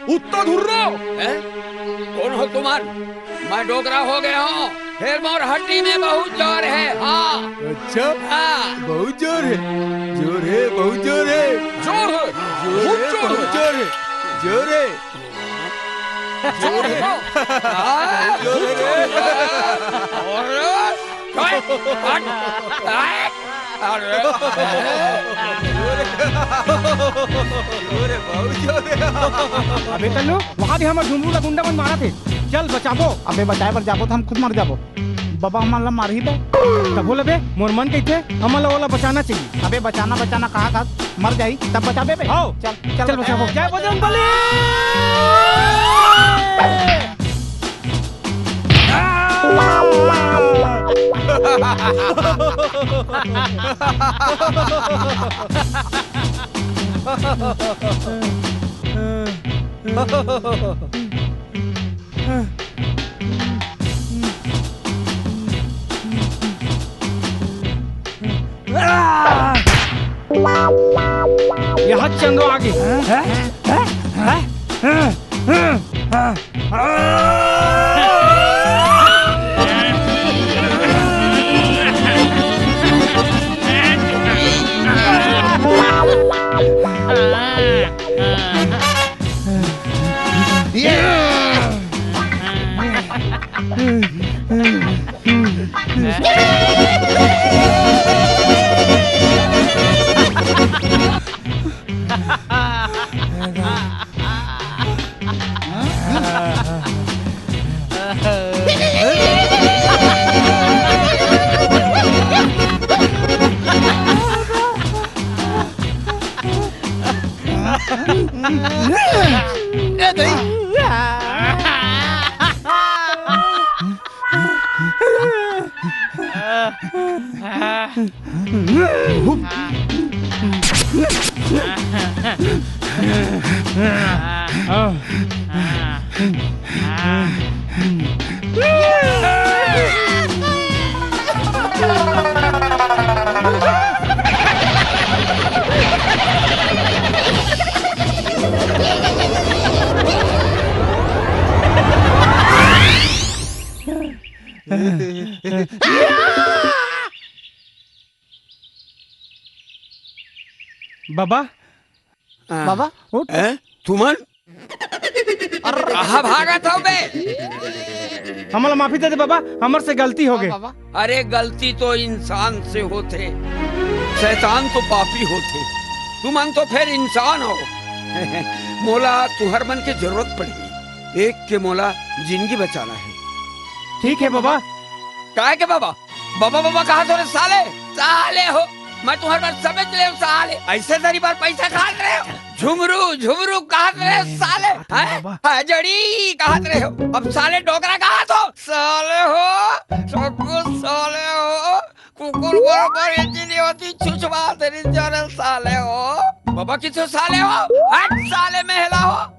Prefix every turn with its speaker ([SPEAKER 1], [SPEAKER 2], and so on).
[SPEAKER 1] उत्तर धुर्रो।
[SPEAKER 2] कौन हो तुम? मैं डोगरा हो गया हूँ। फिर मोर हड्डी में बहुत जोर है। हाँ।
[SPEAKER 1] अच्छा।
[SPEAKER 2] हाँ।
[SPEAKER 1] बहुत जोर है, जोर है, बहुत जोर है,
[SPEAKER 2] जोर है,
[SPEAKER 1] जोर है, बहुत जोर है, जोर है,
[SPEAKER 2] जोर है,
[SPEAKER 1] जोर है, बहुत जोर है।
[SPEAKER 3] अबे तल्लू वहाँ भी हमारे झुमरू का गुंडा बन मारा थे। चल बचाबो।
[SPEAKER 4] अबे बचाए पर जाबो तो हम खुद मर जाबो। बाबा हमारा मार ही दे।
[SPEAKER 3] तब बोले बे मोर मन कहते हमारा वाला बचाना चाहिए।
[SPEAKER 4] अबे बचाना बचाना कहा था, मर जाई तब बचाबे बे।
[SPEAKER 3] आओ
[SPEAKER 4] चल
[SPEAKER 3] चल बचाबो। जय बजरंगबली। यहाँ चंदो आगे। बाबा
[SPEAKER 4] बाबा उठ।
[SPEAKER 2] तुमन कहाँ भागा था बे?
[SPEAKER 3] हमारा माफी दे दे बाबा, हमर से गलती हो गई।
[SPEAKER 2] अरे गलती तो इंसान से होते, शैतान तो पापी होते, तुमन तो फिर इंसान हो। मोला तुहर मन की जरूरत पड़ी, एक के मोला जिंदगी बचाना है।
[SPEAKER 3] ठीक है बाबा।
[SPEAKER 2] काहे के बाबा? बाबा बाबा कहा तो साले साले हो, मैं तुम्हारे बात समझ ले साले। ऐसे तेरी बार पैसा खा रहे हो, झुमरू झुमरू कहा रहे साले, जड़ी कहा रहे हो, अब साले डोगरा कहा तो साले हो, सबको साले हो, कुकुर बरोबर इतनी होती छुछवा तेरी जाने साले हो। बाबा किसो साले हो, हट साले महिला हो।